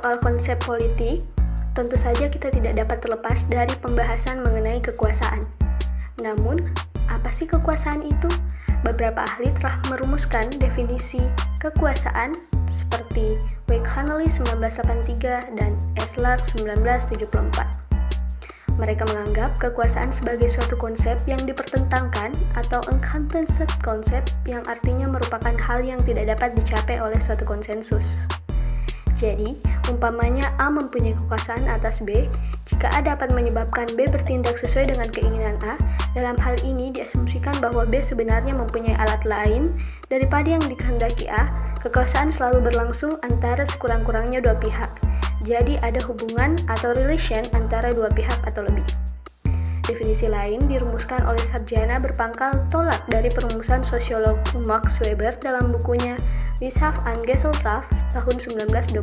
soal konsep politik, tentu saja kita tidak dapat terlepas dari pembahasan mengenai kekuasaan. Namun, apa sih kekuasaan itu? Beberapa ahli telah merumuskan definisi kekuasaan seperti Wake-Hanley 1983 dan Eslak 1974. Mereka menganggap kekuasaan sebagai suatu konsep yang dipertentangkan atau uncontested concept yang artinya merupakan hal yang tidak dapat dicapai oleh suatu konsensus. Jadi, umpamanya A mempunyai kekuasaan atas B, jika A dapat menyebabkan B bertindak sesuai dengan keinginan A, dalam hal ini diasumsikan bahwa B sebenarnya mempunyai alat lain daripada yang dikehendaki A, kekuasaan selalu berlangsung antara sekurang-kurangnya dua pihak. Jadi ada hubungan atau relation antara dua pihak atau lebih. Definisi lain dirumuskan oleh sarjana berpangkat tolak dari perumusan sosiolog Max Weber dalam bukunya Wissenschaft und Gesellschaft tahun 1922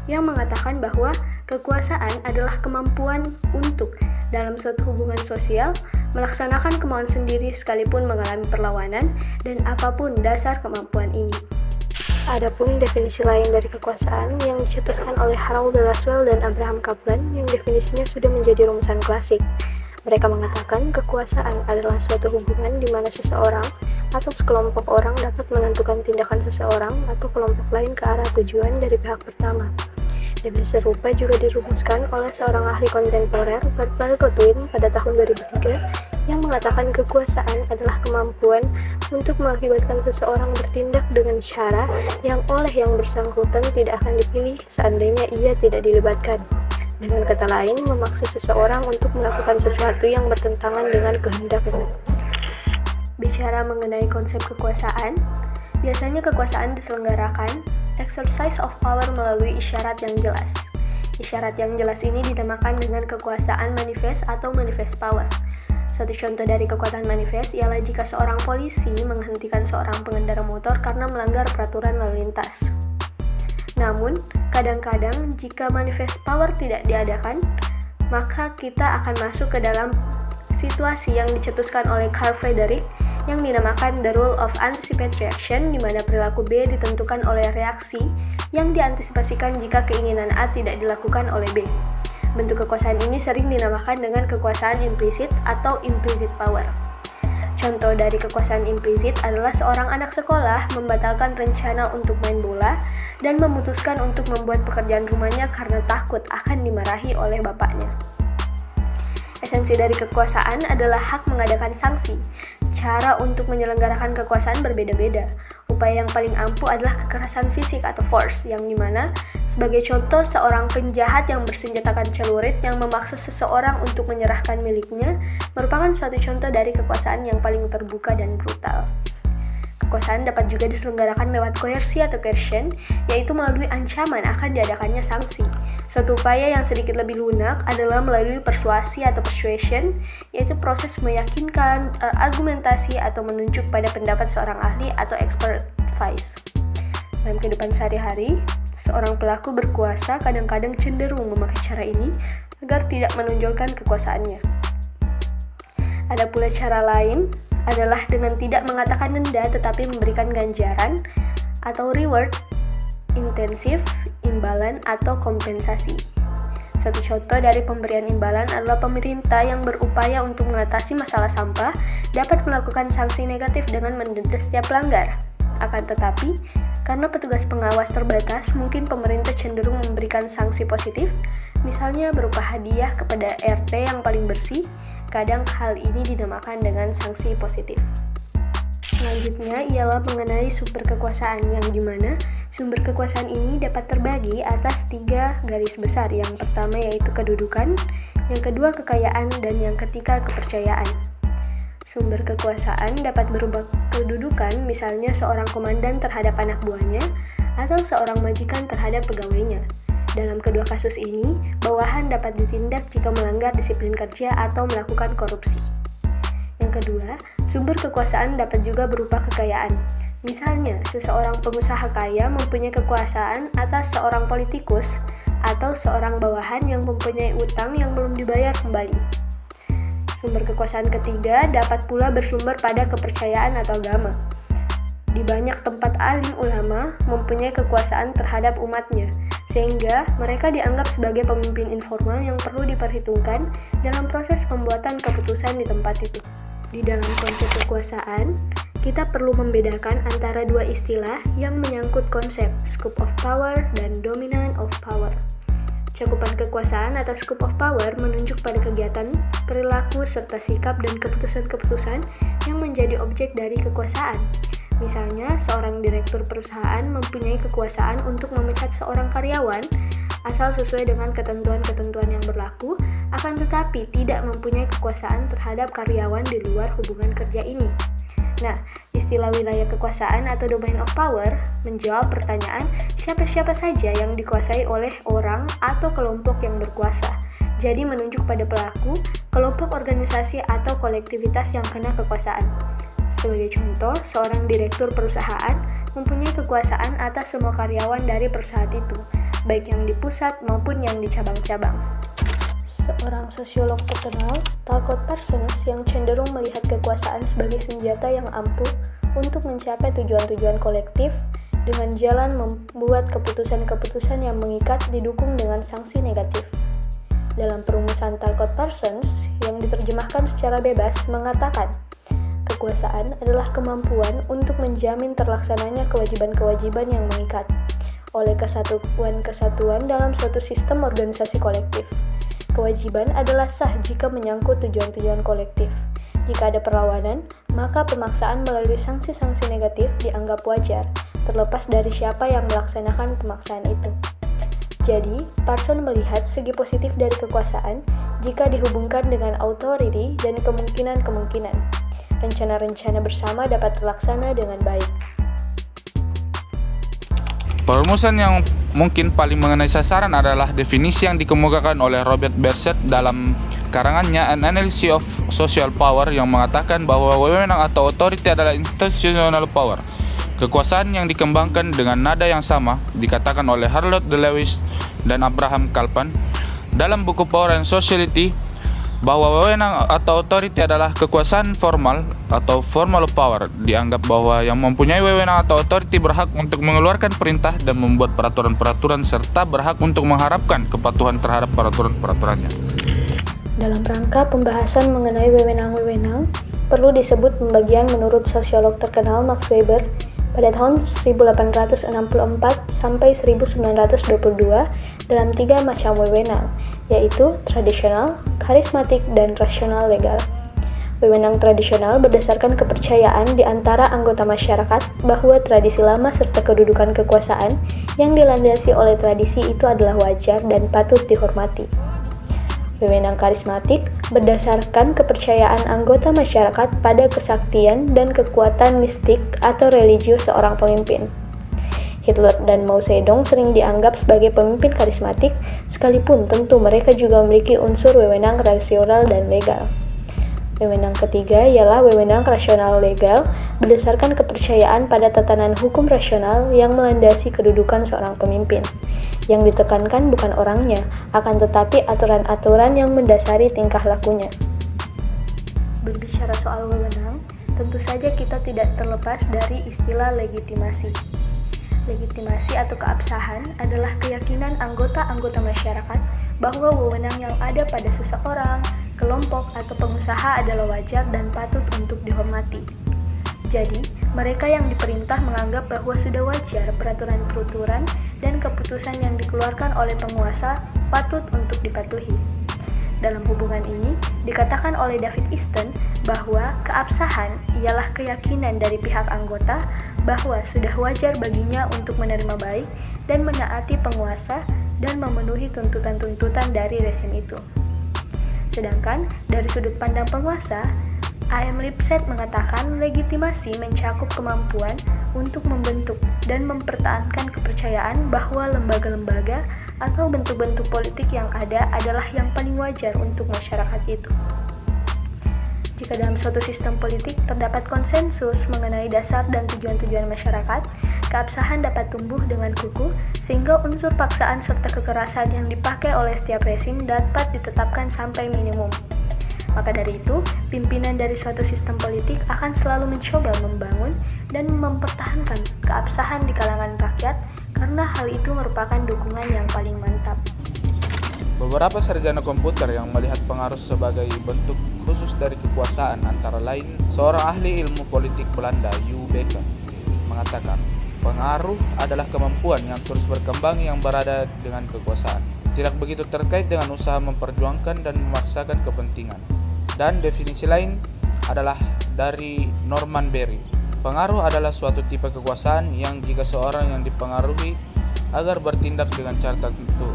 yang mengatakan bahwa kekuasaan adalah kemampuan untuk dalam suatu hubungan sosial melaksanakan kemauan sendiri sekalipun mengalami perlawanan dan apapun dasar kemampuan ini. Adapun definisi lain dari kekuasaan yang dicetuskan oleh Harold de Lasswell dan Abraham Kaplan yang definisinya sudah menjadi rumusan klasik. Mereka mengatakan kekuasaan adalah suatu hubungan di mana seseorang atau sekelompok orang dapat menentukan tindakan seseorang atau kelompok lain ke arah tujuan dari pihak pertama. Definisi serupa juga dirumuskan oleh seorang ahli kontemporer, Barbara Goodwin, pada tahun 2003 yang mengatakan kekuasaan adalah kemampuan untuk mengakibatkan seseorang bertindak dengan cara yang oleh yang bersangkutan tidak akan dipilih seandainya ia tidak dilibatkan. Dengan kata lain, memaksa seseorang untuk melakukan sesuatu yang bertentangan dengan kehendaknya. Bicara mengenai konsep kekuasaan, biasanya kekuasaan diselenggarakan exercise of power melalui isyarat yang jelas. Isyarat yang jelas ini dinamakan dengan kekuasaan manifest atau manifest power. Satu contoh dari kekuatan manifest ialah jika seorang polisi menghentikan seorang pengendara motor karena melanggar peraturan lalu lintas. Namun, kadang-kadang jika manifest power tidak diadakan, maka kita akan masuk ke dalam situasi yang dicetuskan oleh Carl Friedrich yang dinamakan the rule of anticipated reaction, di mana perilaku B ditentukan oleh reaksi yang diantisipasikan jika keinginan A tidak dilakukan oleh B. Bentuk kekuasaan ini sering dinamakan dengan kekuasaan implisit atau implicit power. Contoh dari kekuasaan implisit adalah seorang anak sekolah membatalkan rencana untuk main bola dan memutuskan untuk membuat pekerjaan rumahnya karena takut akan dimarahi oleh bapaknya. Esensi dari kekuasaan adalah hak mengadakan sanksi. Cara untuk menyelenggarakan kekuasaan berbeda-beda. Upaya yang paling ampuh adalah kekerasan fisik atau force, yang dimana sebagai contoh seorang penjahat yang bersenjatakan celurit yang memaksa seseorang untuk menyerahkan miliknya merupakan suatu contoh dari kekuasaan yang paling terbuka dan brutal. Kekuasaan dapat juga diselenggarakan lewat koersi atau coercion, yaitu melalui ancaman akan diadakannya sanksi. Suatu upaya yang sedikit lebih lunak adalah melalui persuasi atau persuasion, yaitu proses meyakinkan, argumentasi atau menunjuk pada pendapat seorang ahli atau expert advice. Dalam kehidupan sehari-hari, seorang pelaku berkuasa kadang-kadang cenderung memakai cara ini agar tidak menonjolkan kekuasaannya. Ada pula cara lain adalah dengan tidak mengatakan denda tetapi memberikan ganjaran atau reward, intensif, imbalan, atau kompensasi. Satu contoh dari pemberian imbalan adalah pemerintah yang berupaya untuk mengatasi masalah sampah dapat melakukan sanksi negatif dengan mendenda setiap pelanggar. Akan tetapi, karena petugas pengawas terbatas, mungkin pemerintah cenderung memberikan sanksi positif, misalnya berupa hadiah kepada RT yang paling bersih. Kadang hal ini dinamakan dengan sanksi positif. Selanjutnya ialah mengenai sumber kekuasaan, yang dimana sumber kekuasaan ini dapat terbagi atas 3 garis besar. Yang pertama yaitu kedudukan, yang kedua kekayaan, dan yang ketiga kepercayaan. Sumber kekuasaan dapat berupa kedudukan, misalnya seorang komandan terhadap anak buahnya, atau seorang majikan terhadap pegawainya. Dalam kedua kasus ini, bawahan dapat ditindak jika melanggar disiplin kerja atau melakukan korupsi. Yang kedua, sumber kekuasaan dapat juga berupa kekayaan. Misalnya, seseorang pengusaha kaya mempunyai kekuasaan atas seorang politikus atau seorang bawahan yang mempunyai utang yang belum dibayar kembali. Sumber kekuasaan ketiga dapat pula bersumber pada kepercayaan atau agama. Di banyak tempat alim ulama mempunyai kekuasaan terhadap umatnya, sehingga mereka dianggap sebagai pemimpin informal yang perlu diperhitungkan dalam proses pembuatan keputusan di tempat itu. Di dalam konsep kekuasaan, kita perlu membedakan antara dua istilah yang menyangkut konsep scope of power dan dominant of power. Cakupan kekuasaan atau scope of power menunjuk pada kegiatan, perilaku, serta sikap dan keputusan-keputusan yang menjadi objek dari kekuasaan. Misalnya, seorang direktur perusahaan mempunyai kekuasaan untuk memecat seorang karyawan asal sesuai dengan ketentuan-ketentuan yang berlaku, akan tetapi tidak mempunyai kekuasaan terhadap karyawan di luar hubungan kerja ini. Nah, istilah wilayah kekuasaan atau domain of power menjawab pertanyaan siapa-siapa saja yang dikuasai oleh orang atau kelompok yang berkuasa. Jadi menunjuk pada pelaku, kelompok organisasi atau kolektivitas yang kena kekuasaan. Sebagai contoh, seorang direktur perusahaan mempunyai kekuasaan atas semua karyawan dari perusahaan itu, baik yang di pusat maupun yang di cabang-cabang. Seorang sosiolog terkenal, Talcott Parsons, yang cenderung melihat kekuasaan sebagai senjata yang ampuh untuk mencapai tujuan-tujuan kolektif dengan jalan membuat keputusan-keputusan yang mengikat didukung dengan sanksi negatif. Dalam perumusan Talcott Parsons, yang diterjemahkan secara bebas, mengatakan, kekuasaan adalah kemampuan untuk menjamin terlaksananya kewajiban-kewajiban yang mengikat oleh kesatuan-kesatuan dalam suatu sistem organisasi kolektif. Kewajiban adalah sah jika menyangkut tujuan-tujuan kolektif. Jika ada perlawanan, maka pemaksaan melalui sanksi-sanksi negatif dianggap wajar, terlepas dari siapa yang melaksanakan pemaksaan itu. Jadi, Parsons melihat segi positif dari kekuasaan jika dihubungkan dengan authority dan kemungkinan-kemungkinan. Rencana-rencana bersama dapat terlaksana dengan baik. Perumusan yang mungkin paling mengenai sasaran adalah definisi yang dikemukakan oleh Robert Berset dalam karangannya An Analysis of Social Power yang mengatakan bahwa wewenang atau authority adalah institutional power. Kekuasaan yang dikembangkan dengan nada yang sama dikatakan oleh Harold D. Lewis dan Abraham Kalpan dalam buku Power and Society bahwa wewenang atau authority adalah kekuasaan formal atau formal power. Dianggap bahwa yang mempunyai wewenang atau authority berhak untuk mengeluarkan perintah dan membuat peraturan-peraturan serta berhak untuk mengharapkan kepatuhan terhadap peraturan-peraturannya. Dalam rangka pembahasan mengenai wewenang-wewenang, perlu disebut pembagian menurut sosiolog terkenal Max Weber pada tahun 1864 sampai 1922 dalam 3 macam wewenang, yaitu tradisional, karismatik, dan rasional legal. Wewenang tradisional berdasarkan kepercayaan di antara anggota masyarakat bahwa tradisi lama serta kedudukan kekuasaan yang dilandasi oleh tradisi itu adalah wajar dan patut dihormati. Wewenang karismatik berdasarkan kepercayaan anggota masyarakat pada kesaktian dan kekuatan mistik atau religius seorang pemimpin. Hitler dan Mao Zedong sering dianggap sebagai pemimpin karismatik, sekalipun tentu mereka juga memiliki unsur wewenang rasional dan legal. Wewenang ketiga ialah wewenang rasional legal berdasarkan kepercayaan pada tatanan hukum rasional yang melandasi kedudukan seorang pemimpin. Yang ditekankan bukan orangnya, akan tetapi aturan-aturan yang mendasari tingkah lakunya. Berbicara soal wewenang, tentu saja kita tidak terlepas dari istilah legitimasi. Legitimasi atau keabsahan adalah keyakinan anggota-anggota masyarakat bahwa wewenang yang ada pada seseorang, kelompok, atau pengusaha adalah wajar dan patut untuk dihormati. Jadi, mereka yang diperintah menganggap bahwa sudah wajar peraturan-peraturan dan keputusan yang dikeluarkan oleh penguasa patut untuk dipatuhi. Dalam hubungan ini, dikatakan oleh David Easton bahwa keabsahan ialah keyakinan dari pihak anggota bahwa sudah wajar baginya untuk menerima baik dan menaati penguasa dan memenuhi tuntutan-tuntutan dari rezim itu. Sedangkan, dari sudut pandang penguasa, A.M. Lipset mengatakan legitimasi mencakup kemampuan untuk membentuk dan mempertahankan kepercayaan bahwa lembaga-lembaga atau bentuk-bentuk politik yang ada adalah yang paling wajar untuk masyarakat itu. Jika dalam suatu sistem politik terdapat konsensus mengenai dasar dan tujuan-tujuan masyarakat, keabsahan dapat tumbuh dengan kukuh sehingga unsur paksaan serta kekerasan yang dipakai oleh setiap rezim dapat ditetapkan sampai minimum. Maka Maka dari itu, pimpinan dari suatu sistem politik akan selalu mencoba membangun dan mempertahankan keabsahan di kalangan rakyat karena hal itu merupakan dukungan yang paling mantap. Beberapa sarjana komputer yang melihat pengaruh sebagai bentuk khusus dari kekuasaan antara lain seorang ahli ilmu politik Belanda, J. Becker, mengatakan pengaruh adalah kemampuan yang terus berkembang yang berada dengan kekuasaan. Tidak begitu terkait dengan usaha memperjuangkan dan memaksakan kepentingan. Dan definisi lain adalah dari Norman Berry. Pengaruh adalah suatu tipe kekuasaan yang jika seorang yang dipengaruhi agar bertindak dengan cara tertentu,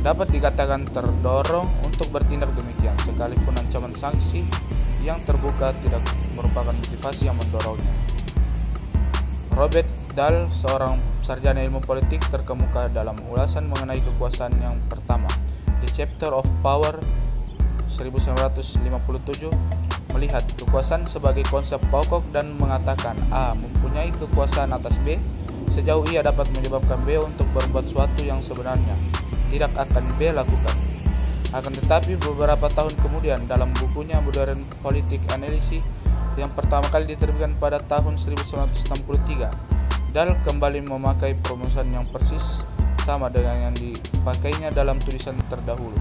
dapat dikatakan terdorong untuk bertindak demikian, sekalipun ancaman sanksi yang terbuka tidak merupakan motivasi yang mendorongnya. Robert Dahl, seorang sarjana ilmu politik terkemuka dalam ulasan mengenai kekuasaan yang pertama, The Chapter of Power 1957, melihat kekuasaan sebagai konsep pokok dan mengatakan A mempunyai kekuasaan atas B sejauh ia dapat menyebabkan B untuk berbuat sesuatu yang sebenarnya tidak akan B lakukan. Akan tetapi beberapa tahun kemudian dalam bukunya Modern Politic Analysis yang pertama kali diterbitkan pada tahun 1963, Dahl kembali memakai perumusan yang persis sama dengan yang dipakainya dalam tulisan terdahulu.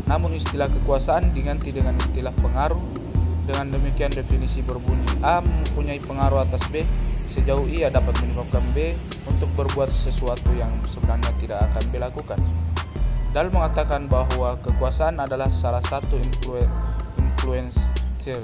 Namun istilah kekuasaan diganti dengan istilah pengaruh. Dengan demikian definisi berbunyi A mempunyai pengaruh atas B sejauh ia dapat menyebabkan B untuk berbuat sesuatu yang sebenarnya tidak akan B lakukan. Dahl mengatakan bahwa kekuasaan adalah salah satu influencer